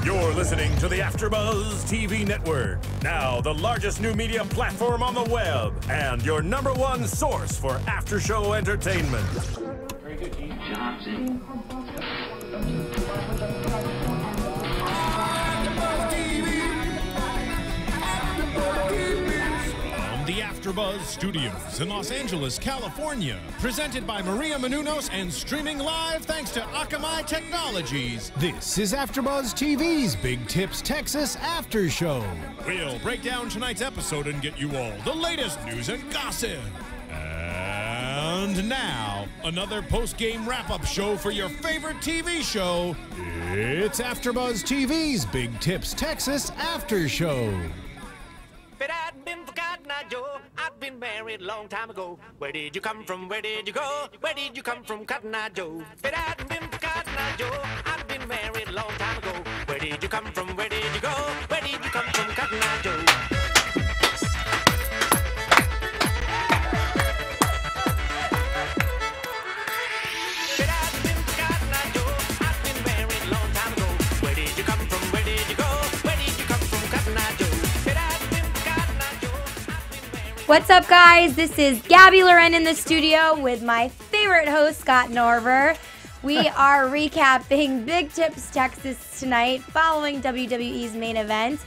You're listening to the AfterBuzz TV network, now the largest new media platform on the web, and your #1 source for after-show entertainment. Very good, Keith. Johnson. The AfterBuzz Studios in Los Angeles, California. Presented by Maria Menounos and streaming live thanks to Akamai Technologies. This is AfterBuzz TV's Big Tips Texas After Show. We'll break down tonight's episode and get you all the latest news and gossip. And now, another post-game wrap-up show for your favorite TV show. It's AfterBuzz TV's Big Tips Texas After Show. But I'd been forgotten, Joe. I'd been married a long time ago. Where did you come from? Where did you go? Where did you come from, Cotton Eye Joe? But I'd been forgotten, Joe. I'd been married a long time ago. Where did you come from? Where did you go? Where did you come from, Cotton Eye Joe? But I'd been forgotten, Joe. I'd been married a long time ago. Where did you come from? Where did you go? Where did you come from, Cotton Eye Joe? What's up, guys? This is Gabby Loren in the studio with my favorite host, Scott Narver. We are recapping Big Tips Texas tonight following WWE's main event.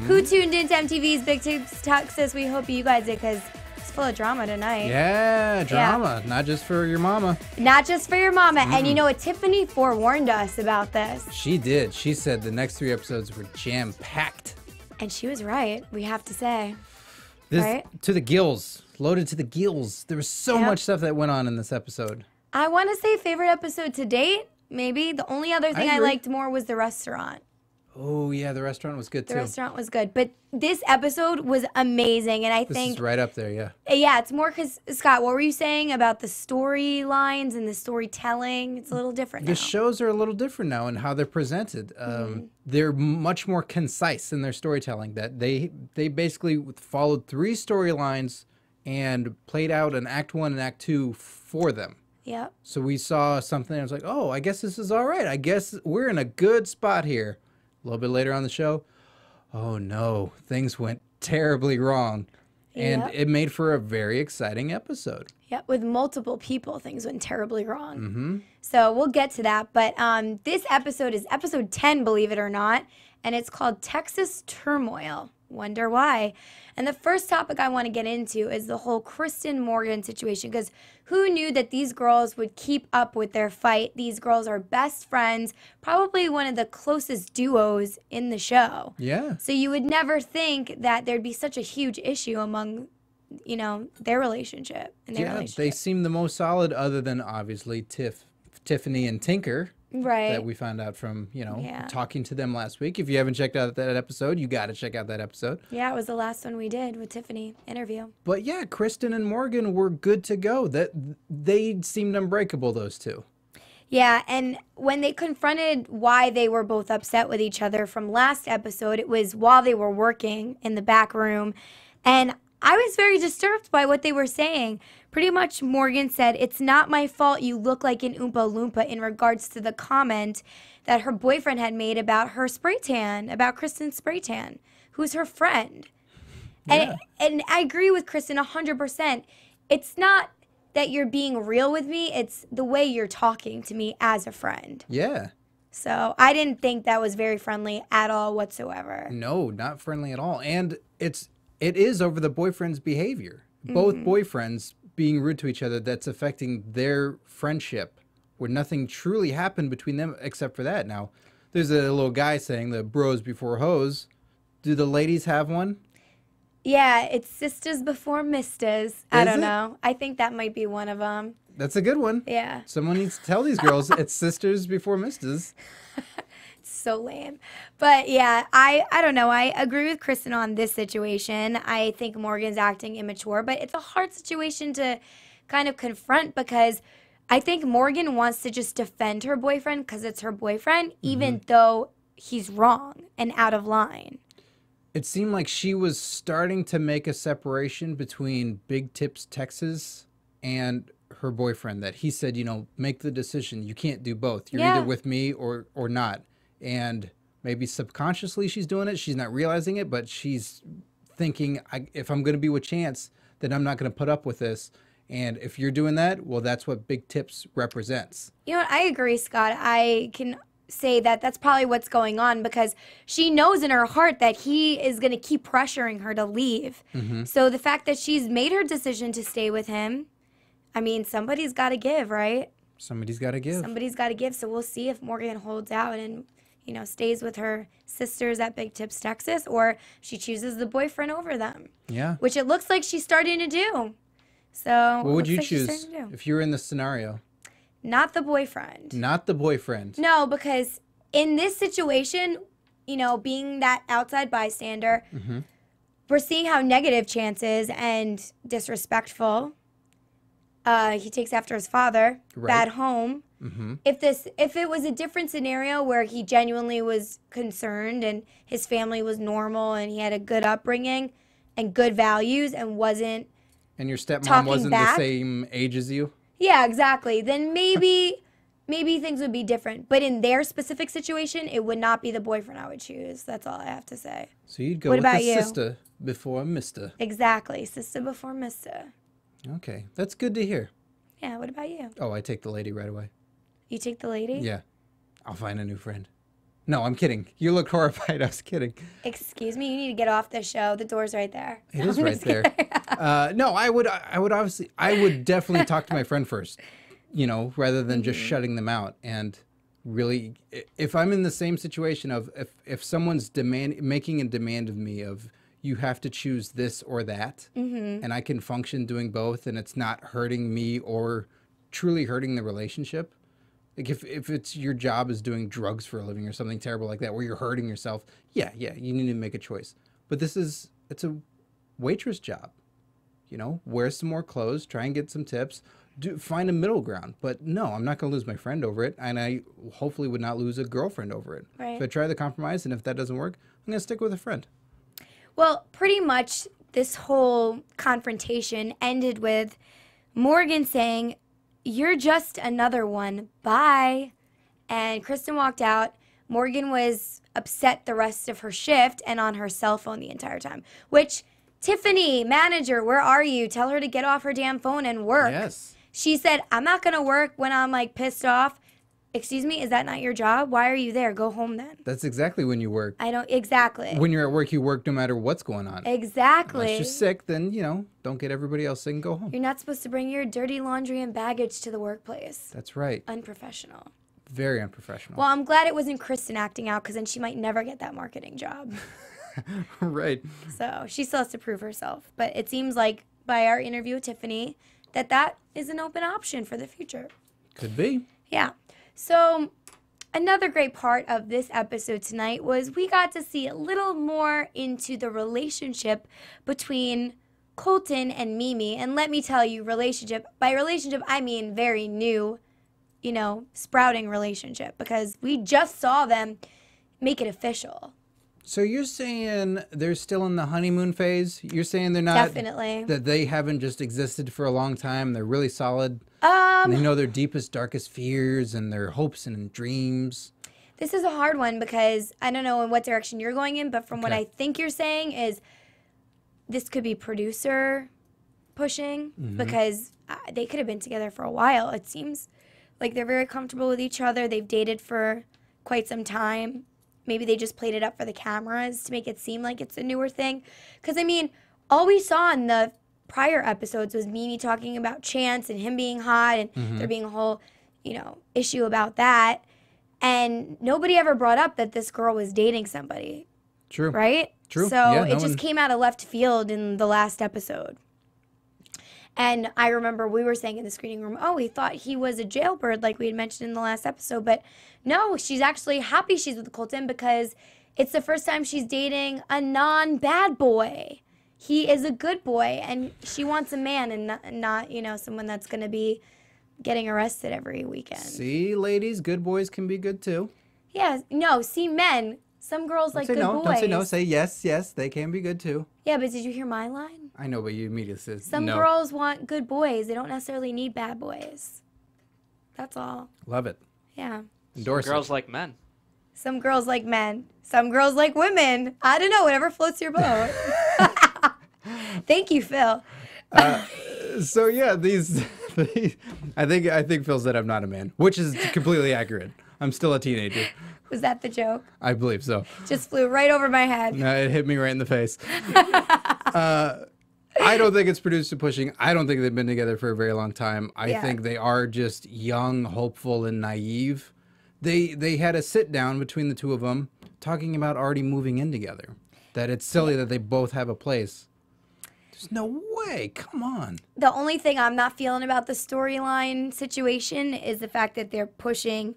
Who tuned into MTV's Big Tips Texas? We hope you guys did because it's full of drama tonight. Yeah, drama. Yeah. Not just for your mama. Not just for your mama. And you know what? Tiffany forewarned us about this. She did. She said the next 3 episodes were jam-packed. And she was right, we have to say. This, right? To the gills. Loaded to the gills. There was so much stuff that went on in this episode. I want to say favorite episode to date, maybe. The only other thing I liked more was the restaurant. Oh, yeah, the restaurant was good, too. The restaurant was good. But this episode was amazing, and I think... This is right up there, yeah. Yeah, it's more because, Scott, what were you saying about the storylines and the storytelling? It's a little different now. The shows are a little different now in how they're presented. They're much more concise in their storytelling. That they basically followed 3 storylines and played out an Act 1 and Act 2 for them. Yep. So we saw something and I was like, oh, I guess this is all right. I guess we're in a good spot here. A little bit later on the show, oh no, things went terribly wrong. And it made for a very exciting episode. Yeah, with multiple people, things went terribly wrong. So we'll get to that. But this episode is episode 10, believe it or not. And it's called Texas Turmoil. Wonder why. And the first topic I want to get into is the whole Kristen Morgan situation. Because who knew that these girls would keep up with their fight? These girls are best friends, probably one of the closest duos in the show. Yeah. So you would never think that there'd be such a huge issue among, you know, their relationship. And their relationship. They seem the most solid other than obviously Tiffany and Tinker. Right. That we found out from, you know, talking to them last week. If you haven't checked out that episode, you got to check out that episode. Yeah, it was the last one we did with Tiffany interview. But yeah, Kristen and Morgan were good to go. That they seemed unbreakable, those two. Yeah, and when they confronted why they were both upset with each other from last episode, it was while they were working in the back room. And I was very disturbed by what they were saying. Pretty much Morgan said, "It's not my fault you look like an Oompa Loompa," in regards to the comment that her boyfriend had made about her spray tan, about Kristen's spray tan, who's her friend. Yeah. And I agree with Kristen 100%. It's not that you're being real with me, it's the way you're talking to me as a friend. Yeah. So I didn't think that was very friendly at all whatsoever. No, not friendly at all. And it is over the boyfriend's behavior. Both boyfriends being rude to each other, that's affecting their friendship, where nothing truly happened between them except for that. Now, there's a little guy saying the bros before hoes. Do the ladies have one? Yeah, it's sisters before misters. I don't know. I think that might be one of them. That's a good one. Yeah. Someone needs to tell these girls it's sisters before misters. So lame. But yeah, I don't know. I agree with Kristen on this situation. I think Morgan's acting immature, but it's a hard situation to kind of confront because I think Morgan wants to just defend her boyfriend because it's her boyfriend, even though he's wrong and out of line. It seemed like she was starting to make a separation between Big Tips Texas and her boyfriend, that he said, you know, make the decision. You can't do both. You're either with me or not. And Maybe subconsciously she's doing it. She's not realizing it, but she's thinking, if I'm going to be with Chance, then I'm not going to put up with this. And if you're doing that, well, that's what Big Tips represents. You know what? I agree, Scott. I can say that that's probably what's going on because she knows in her heart that he is going to keep pressuring her to leave. So the fact that she's made her decision to stay with him, I mean, somebody's got to give, right? Somebody's got to give. Somebody's got to give. So we'll see if Morgan holds out and, you know, stays with her sisters at Big Tips, Texas, or she chooses the boyfriend over them. Yeah. Which it looks like she's starting to do. So what would you choose if you were in this scenario? Not the boyfriend. Not the boyfriend. No, because in this situation, you know, being that outside bystander, we're seeing how negative Chance is and disrespectful. He takes after his father, bad home. If it was a different scenario where he genuinely was concerned and his family was normal and he had a good upbringing and good values and wasn't and your stepmom wasn't the same age as you? Yeah, exactly. Then maybe things would be different. But in their specific situation, it would not be the boyfriend I would choose. That's all I have to say. So you'd go with the sister before Mr. Exactly. Sister before Mr. Okay. That's good to hear. Yeah, what about you? Oh, I take the lady right away. You take the lady? Yeah. I'll find a new friend. No, I'm kidding. You look horrified. I was kidding. Excuse me, you need to get off the show. The door's right there. It is right there. No, I would definitely talk to my friend first, you know, rather than just shutting them out. And really, if I'm in the same situation of if someone's making a demand of me of you have to choose this or that, and I can function doing both, and it's not hurting me or truly hurting the relationship. Like if it's your job is doing drugs for a living or something terrible like that, where you're hurting yourself, yeah, you need to make a choice. But it's a waitress job, you know. Wear some more clothes, try and get some tips, find a middle ground. But no, I'm not going to lose my friend over it, and I hopefully would not lose a girlfriend over it. Right. If I try the compromise, and if that doesn't work, I'm going to stick with a friend. Well, pretty much this whole confrontation ended with Morgan saying, "You're just another one. Bye." And Kristen walked out. Morgan was upset the rest of her shift and on her cell phone the entire time. Which, Tiffany, manager, where are you? Tell her to get off her damn phone and work. Yes. She said, "I'm not going to work when I'm like pissed off." Excuse me, is that not your job? Why are you there? Go home then. That's exactly when you work. Exactly. When you're at work, you work no matter what's going on. Exactly. Unless you're sick, then, you know, don't get everybody else sick and go home. You're not supposed to bring your dirty laundry and baggage to the workplace. That's right. Unprofessional. Very unprofessional. Well, I'm glad it wasn't Kristen acting out because then she might never get that marketing job. Right. So she still has to prove herself. But it seems like by our interview with Tiffany that is an open option for the future. Could be. Yeah. So another great part of this episode tonight was we got to see a little more into the relationship between Colton and Mimi. And let me tell you, by relationship, I mean very new, you know, sprouting relationship because we just saw them make it official. So you're saying they're still in the honeymoon phase? You're saying they're not... Definitely. That they haven't just existed for a long time? They're really solid? And they know their deepest, darkest fears and their hopes and dreams? This is a hard one because I don't know in what direction you're going in, but from what I think you're saying is this could be producer pushing because they could have been together for a while. It seems like they're very comfortable with each other. They've dated for quite some time. Maybe they just played it up for the cameras to make it seem like it's a newer thing. Because, I mean, all we saw in the prior episodes was Mimi talking about Chance and him being hot and there being a whole, you know, issue about that. And nobody ever brought up that this girl was dating somebody. True. Right? True. So yeah, it just came out of left field in the last episode. And I remember we were saying in the screening room, oh, we thought he was a jailbird like we had mentioned in the last episode. But no, she's actually happy she's with Colton because it's the first time she's dating a non-bad boy. He is a good boy, and she wants a man and not you know, someone that's going to be getting arrested every weekend. See, ladies, good boys can be good too. Yeah, no, see, men, some girls like good boys. Don't say no, say yes, they can be good too. Yeah, but did you hear my line? I know, but you immediately said Some no. girls want good boys. They don't necessarily need bad boys. That's all. Love it. Yeah. Endorse Girls it. like men. Some girls like men. Some girls like women. I don't know. Whatever floats your boat. Thank you, Phil. So yeah, I think Phil said I'm not a man, which is completely accurate. I'm still a teenager. Was that the joke? I believe so. Just flew right over my head. No, it hit me right in the face. I don't think it's produced and pushing. I don't think they've been together for a very long time. I think they are just young, hopeful, and naive. They had a sit down between the two of them talking about already moving in together. That it's silly that they both have a place. There's no way. Come on. The only thing I'm not feeling about the storyline situation is the fact that they're pushing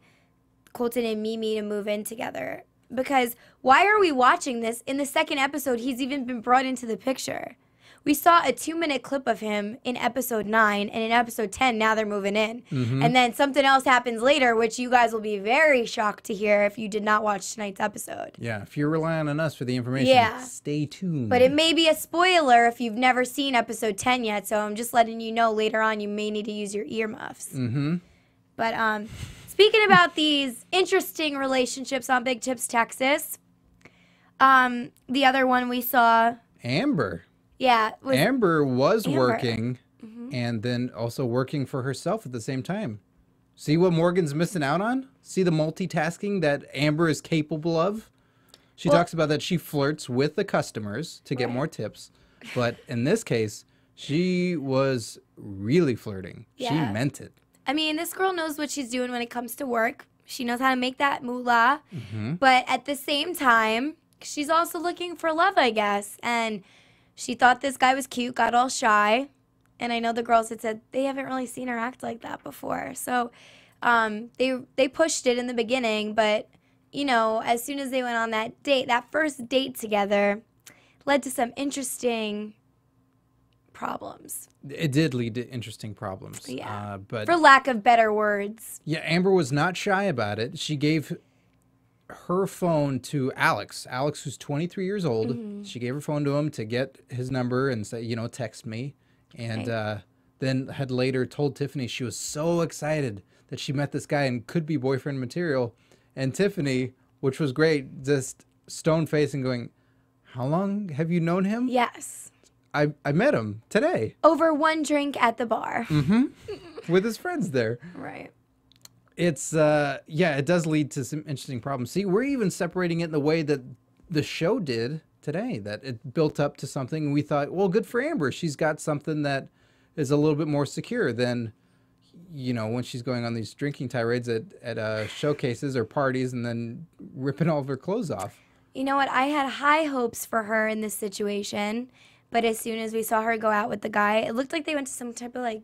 Colton and Mimi to move in together. Because why are we watching this? In the second episode, he's even been brought into the picture. We saw a 2-minute clip of him in episode 9, and in episode 10, now they're moving in. And then something else happens later, which you guys will be very shocked to hear if you did not watch tonight's episode. Yeah, if you're relying on us for the information, stay tuned. But it may be a spoiler if you've never seen episode 10 yet, so I'm just letting you know later on you may need to use your earmuffs. But speaking about these interesting relationships on Big Tips, Texas, the other one we saw... Amber. Yeah. Amber was working and then also working for herself at the same time. See what Morgan's missing out on? See the multitasking that Amber is capable of? She talks about that she flirts with the customers to get more tips. But in this case, she was really flirting. Yeah. She meant it. I mean, this girl knows what she's doing when it comes to work. She knows how to make that moolah. But at the same time, she's also looking for love, I guess. And she thought this guy was cute, got all shy. And I know the girls had said they haven't really seen her act like that before. So they pushed it in the beginning. But, you know, as soon as they went on that date, that first date together led to some interesting problems. It did lead to interesting problems. Yeah. But for lack of better words. yeah, Amber was not shy about it. She gave her phone to Alex, who's 23 years old. She gave her phone to him to get his number and say, you know, text me. And then had later told Tiffany she was so excited that she met this guy and could be boyfriend material. And Tiffany, which was great, just stone-faced and going, how long have you known him? Yes. I met him today. Over one drink at the bar. With his friends there. Right. It's, it does lead to some interesting problems. See, we're even separating it in the way that the show did today, that it built up to something. We thought, well, good for Amber. She's got something that is a little bit more secure than, you know, when she's going on these drinking tirades at showcases or parties and then ripping all of her clothes off. You know what? I had high hopes for her in this situation, but as soon as we saw her go out with the guy, it looked like they went to some type of, like,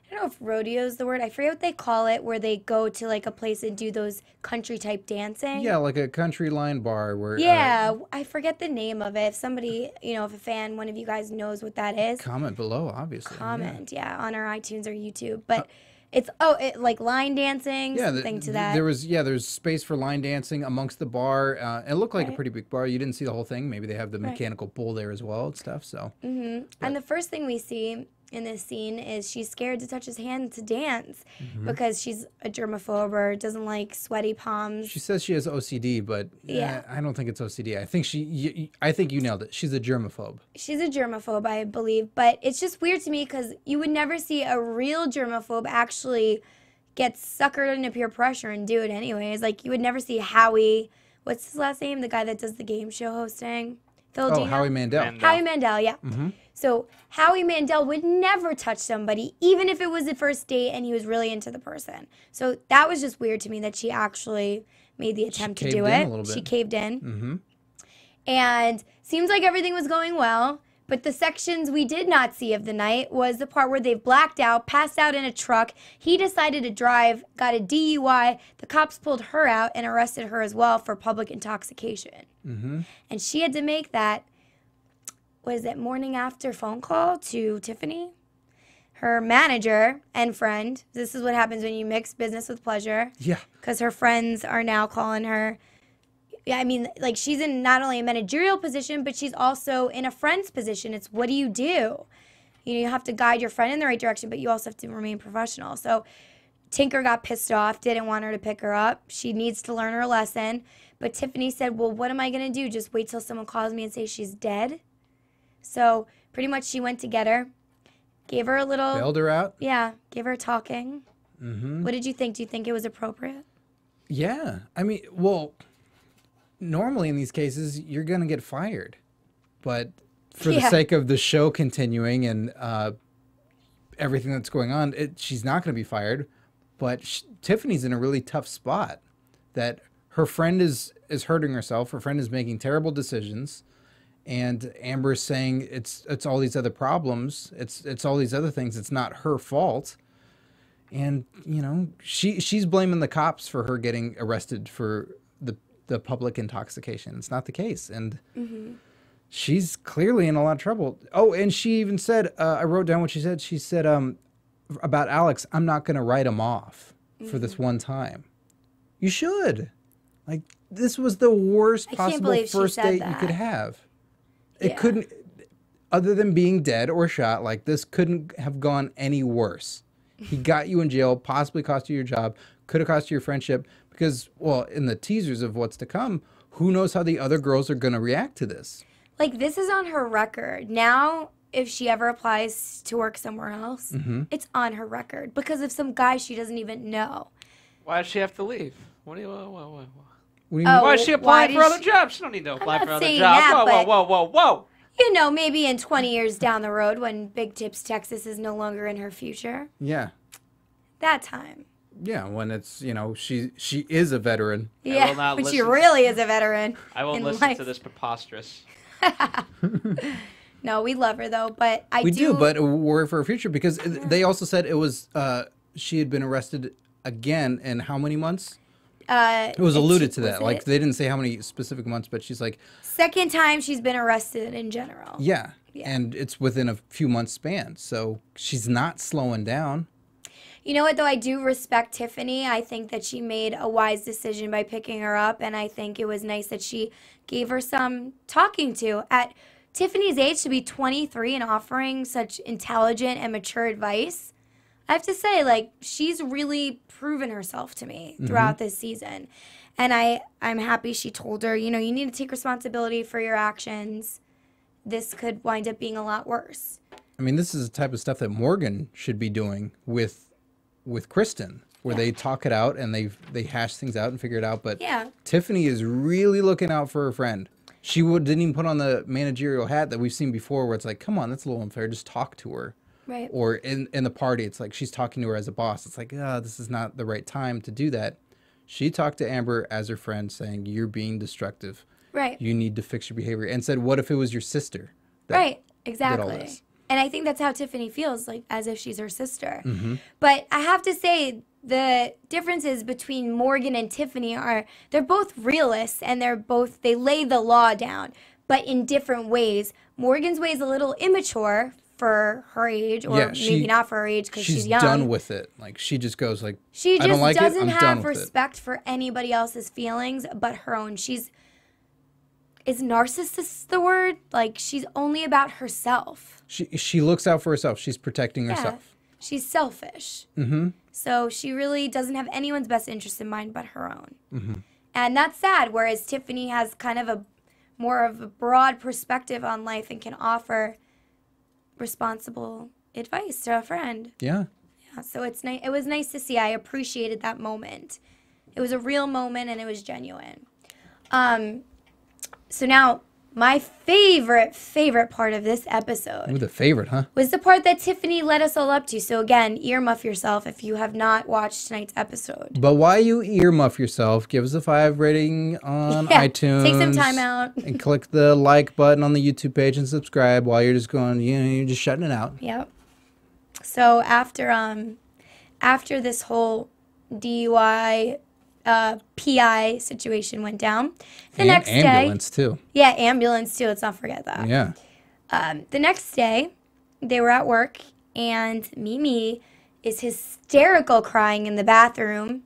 I don't know if rodeo is the word. I forget what they call it, where they go to, like, a place and do those country-type dancing. Yeah, like a country line bar where... Yeah, I forget the name of it. If somebody, you know, if a fan, one of you guys knows what that is. Comment below, obviously. Comment, yeah on our iTunes or YouTube. But it's, like line dancing, something to that. There's space for line dancing amongst the bar. It looked like a pretty big bar. You didn't see the whole thing. Maybe they have the mechanical bull there as well and stuff, so... And the first thing we see in this scene is she's scared to touch his hand to dance because she's a germaphobe or doesn't like sweaty palms. She says she has OCD, but I don't think it's OCD. I think you nailed it. She's a germaphobe. She's a germaphobe, I believe, but it's just weird to me because you would never see a real germaphobe actually get suckered into peer pressure and do it anyways. Like, you would never see Howie, what's his last name? The guy that does the game show hosting? Filipino? Oh, Howie Mandel. Howie Mandel, yeah. So Howie Mandel would never touch somebody, even if it was the first date and he was really into the person. So that was just weird to me that she actually made the attempt to do it. She caved in. And seems like everything was going well. But the sections we did not see of the night was the part where they've blacked out, passed out in a truck. He decided to drive, got a DUI. The cops pulled her out and arrested her as well for public intoxication. And she had to make that, morning after phone call to Tiffany, her manager and friend. This is what happens when you mix business with pleasure. Yeah. Because her friends are now calling her. Yeah, I mean, like, she's in not only a managerial position, but she's also in a friend's position. It's what do? You have to guide your friend in the right direction, but you also have to remain professional. So Tinker got pissed off, didn't want her to pick her up. She needs to learn her lesson. But Tiffany said, well, what am I going to do? Just wait till someone calls me and say she's dead? So pretty much she went to get her, gave her a little... Bailed her out? Yeah, gave her a talking. What did you think? Do you think it was appropriate? Yeah. I mean, well, normally in these cases, you're going to get fired. But for the sake of the show continuing and everything that's going on, she's not going to be fired. But Tiffany's in a really tough spot that her friend is hurting herself. Her friend is making terrible decisions. And Amber's saying it's all these other problems. It's all these other things. It's not her fault. And, you know, she's blaming the cops for her getting arrested for the public intoxication. It's not the case. And she's clearly in a lot of trouble. Oh, and she even said, I wrote down what she said. She said about Alex, I'm not going to write him off for this one time. You should. Like, this was the worst possible first date you could have. It couldn't, other than being dead or shot, like, this couldn't have gone any worse. He got you in jail, possibly cost you your job, could have cost you your friendship, because, well, in the teasers of what's to come, who knows how the other girls are going to react to this. Like, this is on her record. Now, if she ever applies to work somewhere else, it's on her record because of some guy she doesn't even know. Why does she have to leave? What do you... What do you mean? Why is she applying for other jobs? She don't need to apply for other jobs. Whoa. You know, maybe in 20 years down the road when Big Tips Texas is no longer in her future. Yeah. That time. Yeah, when it's, you know, she is a veteran. Yeah, when she really is a veteran. I won't listen to this preposterous. No, we love her, though, but we do, but worry for her future because they also said it was, she had been arrested again in how many months? It was alluded to that. Like, they didn't say how many specific months, but she's like... Second time she's been arrested in general. Yeah, and it's within a few months span, so she's not slowing down. You know what, though? I do respect Tiffany. I think that she made a wise decision by picking her up, and I think it was nice that she gave her some talking to. At Tiffany's age, to be 23 and offering such intelligent and mature advice... I have to say, like, she's really proven herself to me throughout this season. And I'm happy she told her, you know, you need to take responsibility for your actions. This could wind up being a lot worse. I mean, this is the type of stuff that Morgan should be doing with Kristen, where they talk it out and they hash things out and figure it out. But Tiffany is really looking out for her friend. She didn't even put on the managerial hat that we've seen before where it's like, come on, that's a little unfair. Just talk to her. Right. Or in the party, it's like she's talking to her as a boss. It's like, this is not the right time to do that. She talked to Amber as her friend saying, you're being destructive. Right. You need to fix your behavior. And said, what if it was your sister? Right. Exactly. And I think that's how Tiffany feels, like as if she's her sister. But I have to say, the differences between Morgan and Tiffany are, they're both realists and they lay the law down, but in different ways. Morgan's way is a little immature for her age, or maybe not for her age because she's young. She's done with it. Like, she just goes like, she just I don't like doesn't it, I'm have done with respect for anybody else's feelings but her own. Is narcissist the word? Like, she's only about herself. She looks out for herself. She's protecting herself. She's selfish. So she really doesn't have anyone's best interest in mind but her own. And that's sad, whereas Tiffany has kind of more of a broad perspective on life and can offer responsible advice to a friend. Yeah, so it's nice. It was nice to see. I appreciated that moment. It was a real moment and it was genuine. So now my favorite part of this episode. Ooh, the favorite, huh? Was the part that Tiffany led us all up to. So again, earmuff yourself if you have not watched tonight's episode. But while you earmuff yourself, give us a 5 rating on iTunes. Take some time out. And click the like button on the YouTube page and subscribe while you're just going, you're just shutting it out. Yep. So after this whole DUI PI situation went down. The next day, ambulance too. Yeah, ambulance too. Let's not forget that. Yeah. The next day, they were at work, and Mimi is hysterical crying in the bathroom,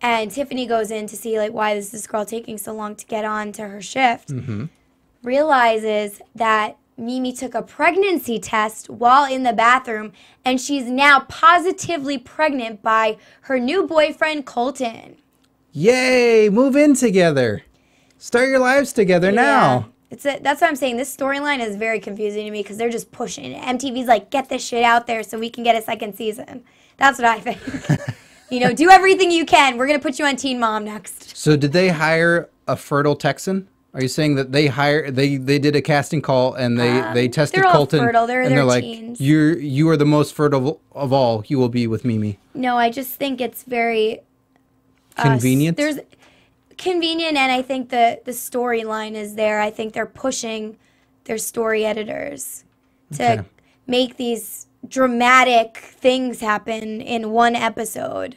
and Tiffany goes in to see like why is this girl taking so long to get on to her shift. Realizes that Mimi took a pregnancy test while in the bathroom, and she's now positively pregnant by her new boyfriend, Colton. Yay, move in together. Start your lives together now. That's what I'm saying. This storyline is very confusing to me because they're just pushing it. MTV's like, get this shit out there so we can get a second season. That's what I think. Do everything you can. We're going to put you on Teen Mom next. So did they hire a fertile Texan? Are you saying that they did a casting call and they tested they're all Colton fertile. They're and they're like, teens. you are the most fertile of all. You will be with Mimi. No, I just think it's very convenient. There's convenient, and I think the storyline is there. I think they're pushing their story editors to make these dramatic things happen in one episode.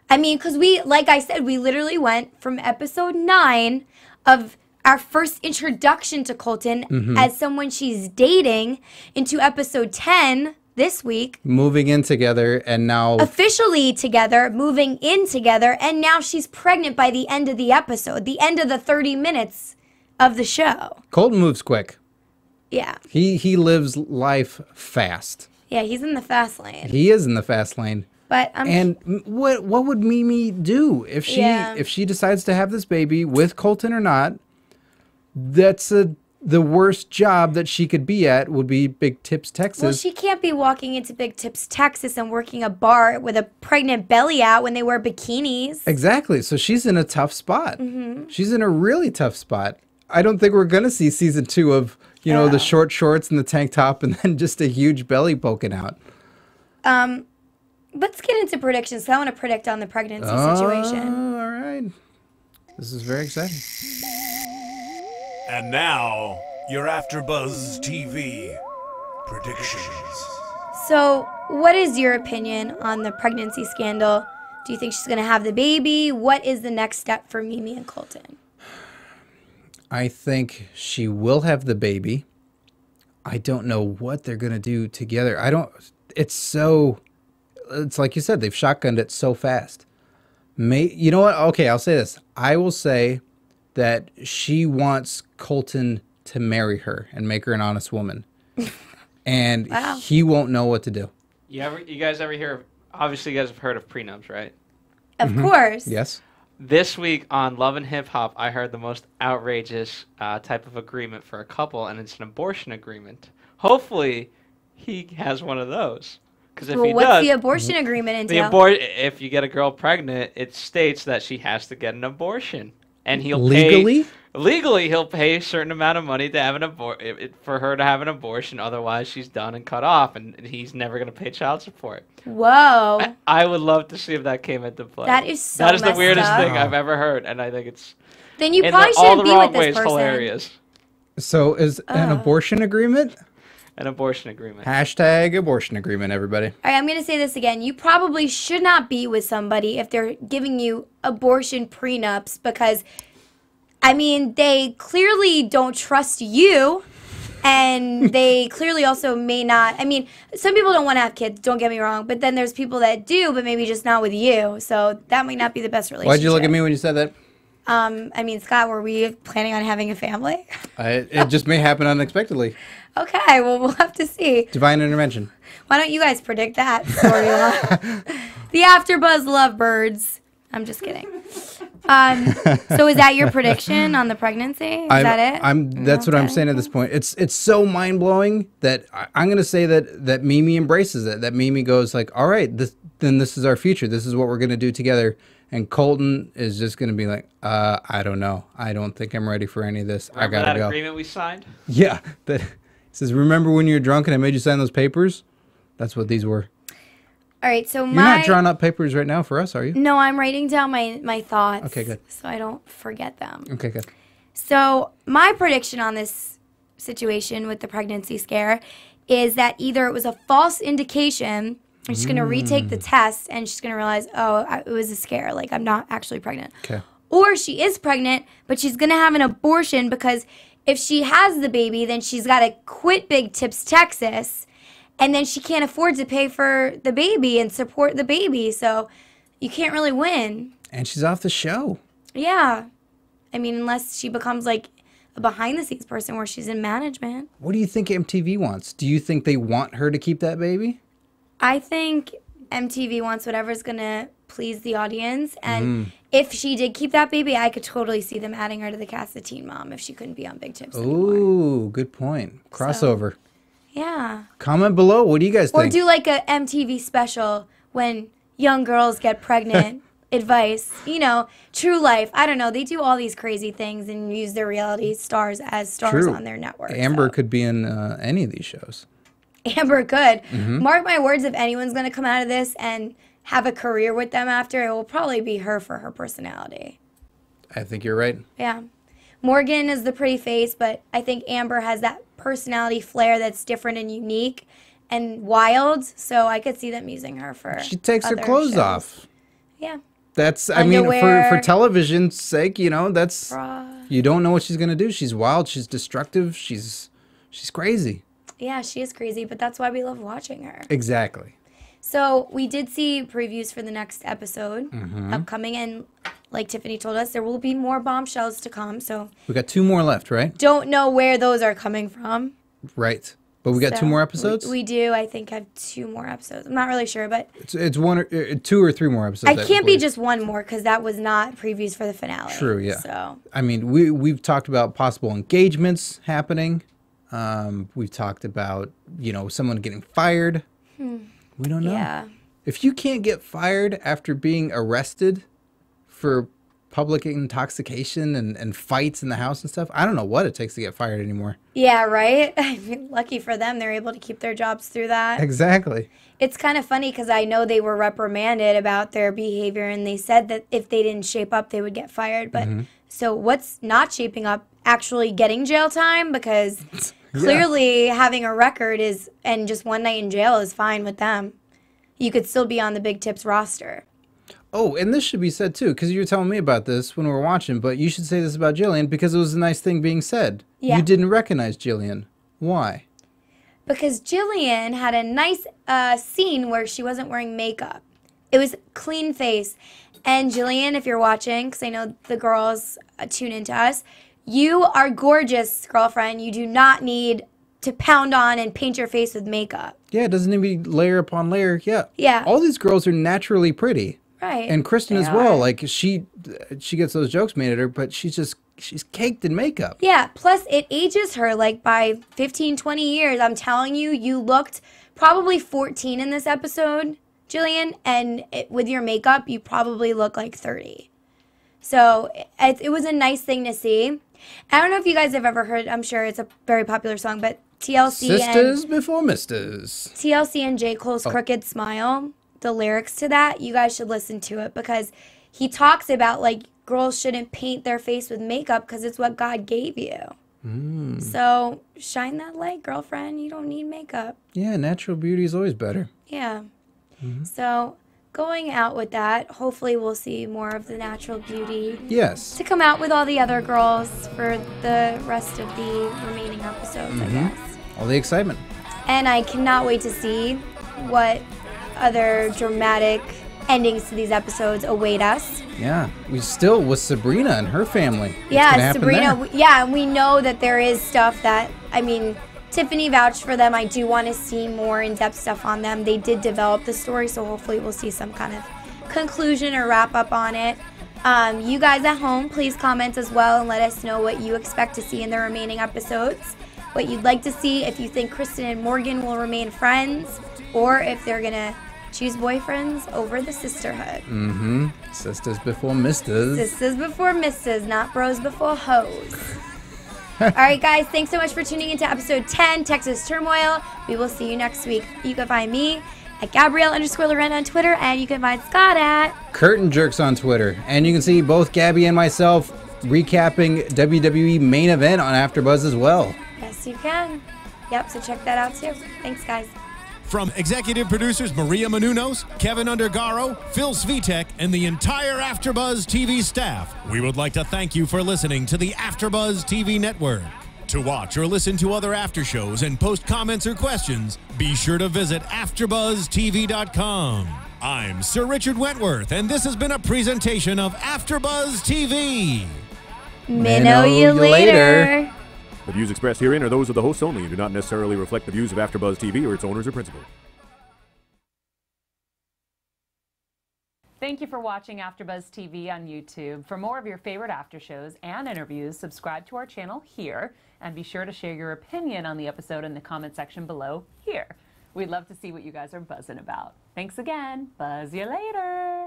I mean, because like I said, we literally went from episode 9 of our first introduction to Colton as someone she's dating into episode 10 this week. Moving in together and now... Officially together, moving in together, and now she's pregnant by the end of the episode, the end of the 30 minutes of the show. Colton moves quick. Yeah. He lives life fast. Yeah, he's in the fast lane. He is in the fast lane. But what would Mimi do if she decides to have this baby with Colton or not? That's the worst job that she could be at would be Big Tips, Texas. Well, she can't be walking into Big Tips, Texas and working a bar with a pregnant belly out when they wear bikinis. Exactly. So she's in a tough spot. She's in a really tough spot. I don't think we're going to see season 2 of, the short shorts and the tank top and then just a huge belly poking out. Let's get into predictions. I want to predict on the pregnancy situation. All right. This is very exciting. And now, your AfterBuzz TV predictions. So, what is your opinion on the pregnancy scandal? Do you think she's going to have the baby? What is the next step for Mimi and Colton? I think she will have the baby. I don't know what they're going to do together. It's like you said, they've shotgunned it so fast. You know what? Okay, I'll say this. I will say that she wants Colton to marry her and make her an honest woman. And he won't know what to do. You guys ever hear, obviously you guys have heard of prenups, right? Of course. Yes. This week on Love and Hip Hop, I heard the most outrageous type of agreement for a couple, and it's an abortion agreement. Hopefully, he has one of those. Because if he what's does, the abortion agreement entail? If you get a girl pregnant, it states that she has to get an abortion. And he'll legally he'll pay a certain amount of money to have for her to have an abortion. Otherwise, she's done and cut off, and he's never going to pay child support. Whoa! I would love to see if that came into play. That is that is the weirdest thing I've ever heard, and I think it's then you probably shouldn't be with this person. Hilarious. So is an abortion agreement? An abortion agreement. Hashtag abortion agreement, everybody. All right, I'm going to say this again. You probably should not be with somebody if they're giving you abortion prenups because, I mean, they clearly don't trust you, and they clearly also may not. I mean, some people don't want to have kids, don't get me wrong, but then there's people that do, but maybe just not with you. So that might not be the best relationship. Why'd you look at me when you said that? I mean, Scott, were we planning on having a family? It just may happen unexpectedly. Okay, well, we'll have to see. Divine intervention. Why don't you guys predict that storyline? The AfterBuzz Lovebirds. I'm just kidding. So is that your prediction on the pregnancy? Is that it? That's what I'm saying at this point. It's so mind blowing that I'm going to say that Mimi embraces it. That Mimi goes like, all right, this is our future. This is what we're going to do together. And Colton is just going to be like, I don't know. I don't think I'm ready for any of this. Remember I got to go. that agreement we signed? Yeah. He says, remember when you were drunk and I made you sign those papers? That's what these were. All right, so You're not drawing up papers right now for us, are you? No, I'm writing down my thoughts. Okay, good. So I don't forget them. Okay, good. So my prediction on this situation with the pregnancy scare is that either it was a false indication, and she's going to retake the test, and she's going to realize, it was a scare. Like, I'm not actually pregnant. Okay. Or she is pregnant, but she's going to have an abortion because if she has the baby, then she's got to quit Big Tips, Texas, and then she can't afford to pay for the baby and support the baby. So you can't really win. And she's off the show. Yeah. I mean, unless she becomes like a behind-the-scenes person where she's in management. What do you think MTV wants? Do you think they want her to keep that baby? I think MTV wants whatever's going to please the audience. And if she did keep that baby, I could totally see them adding her to the cast of Teen Mom if she couldn't be on Big Tips anymore. Ooh, good point. Crossover. So, yeah. Comment below. What do you guys think? Or do like a MTV special when young girls get pregnant. Advice, you know, True Life. I don't know. They do all these crazy things and use their reality stars as stars on their network. Amber could be in any of these shows. Amber could. Mark my words, if anyone's going to come out of this and have a career with them after, it will probably be her for her personality. I think you're right. Yeah. Morgan is the pretty face, but I think Amber has that personality flair that's different and unique and wild, so I could see them using her for She takes her other clothes shows. off. Yeah. That's, I mean, for television's sake, you know, that's, bra. You don't know what she's going to do. She's wild. She's destructive. She's crazy. Yeah, she is crazy, but that's why we love watching her. Exactly. So we did see previews for the next episode upcoming, and like Tiffany told us, there will be more bombshells to come. So We got 2 more left, right? don't know where those are coming from. Right. But we got 2 more episodes? We do. I think have 2 more episodes. I'm not really sure, but It's 1 or 2 or 3 more episodes. I can't be just one more because that was not previews for the finale. True, yeah. So I mean, we've talked about possible engagements happening. We've talked about, you know, someone getting fired. We don't know. yeah, If you can't get fired after being arrested for public intoxication and fights in the house and stuff, I don't know what it takes to get fired anymore. yeah, right. I mean, lucky for them, they're able to keep their jobs through that. Exactly. It's kind of funny because I know they were reprimanded about their behavior, and they said that if they didn't shape up, they would get fired. But so what's not shaping up? Actually getting jail time? Because clearly having a record is and just one night in jail is fine with them. You could still be on the Big Tips roster. Oh, and this should be said too, because you were telling me about this when we were watching, but you should say this about Jillian because it was a nice thing being said. Yeah. You didn't recognize Jillian. Why? Because Jillian had a nice scene where she wasn't wearing makeup. It was clean face. And Jillian, if you're watching, because I know the girls tune into us, you are gorgeous, girlfriend. You do not need to pound on and paint your face with makeup. Yeah, it doesn't need to be layer upon layer. Yeah. Yeah. All these girls are naturally pretty. Right. And Kristen They as well. are. Like she gets those jokes made at her, but she's caked in makeup. Yeah, plus it ages her like by 15, 20 years. I'm telling you, you looked probably 14 in this episode, Jillian, and with your makeup, you probably look like 30. So it was a nice thing to see. I don't know if you guys have ever heard, I'm sure it's a very popular song, but Sisters before misters. TLC and J. Cole's Crooked Smile, the lyrics to that, you guys should listen to it because he talks about like girls shouldn't paint their face with makeup because it's what God gave you. So shine that light, girlfriend. You don't need makeup. Yeah, natural beauty is always better. Yeah. So going out with that, hopefully we'll see more of the natural beauty Yes. to come out with all the other girls for the rest of the remaining episodes, I guess. All the excitement. And I cannot wait to see what other dramatic endings to these episodes await us. Yeah. We still with Sabrina and her family. What's gonna Yeah, happen Sabrina. there? Yeah, and we know that there is stuff that, I mean, Tiffany vouched for them. I do want to see more in-depth stuff on them. They did develop the story, so hopefully we'll see some kind of conclusion or wrap-up on it. You guys at home, please comment as well and let us know what you expect to see in the remaining episodes, what you'd like to see, if you think Kristen and Morgan will remain friends, or if they're going to choose boyfriends over the sisterhood. Sisters before misters. Sisters before misses, not bros before hoes. All right, guys, thanks so much for tuning into episode 10, Texas Turmoil. We will see you next week. You can find me at Gabrielle_Loren on Twitter, and you can find Scott at Curtain Jerks on Twitter. And you can see both Gabby and myself recapping WWE main event on AfterBuzz as well. Yes, you can. Yep, so check that out too. Thanks, guys. From executive producers Maria Menounos, Kevin Undergaro, Phil Svitek, and the entire AfterBuzz TV staff, we would like to thank you for listening to the AfterBuzz TV network. To watch or listen to other after shows and post comments or questions, be sure to visit AfterBuzzTV.com. I'm Sir Richard Wentworth, and this has been a presentation of AfterBuzz TV. Minnow you later. The views expressed herein are those of the hosts only and do not necessarily reflect the views of AfterBuzz TV or its owners or principals. Thank you for watching AfterBuzz TV on YouTube. For more of your favorite after shows and interviews, subscribe to our channel here, and be sure to share your opinion on the episode in the comment section below here. We'd love to see what you guys are buzzing about. Thanks again. Buzz you later.